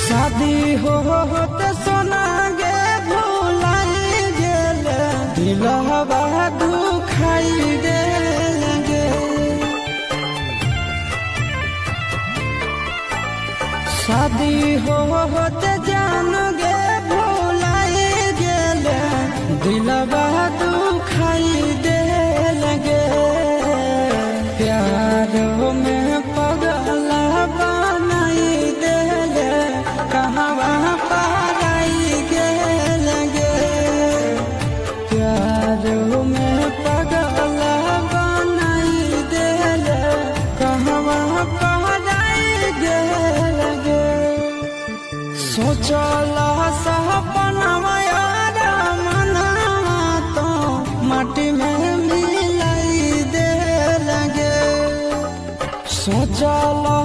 शादी होते सोना गे भुलाई गेले दिलवा दुखाई देंगे। शादी होते जान गे भुलाई गेले दिलवा दुखाई देंगे। प्यार में पगला बनाई देले कहवा पाराई गेलगे। प्यार में पगला बनाई देले कहवा पाराई गेलगे। सोचला सपनवा यार मनवा तो माटी में मिलाई दे लगे। सोचला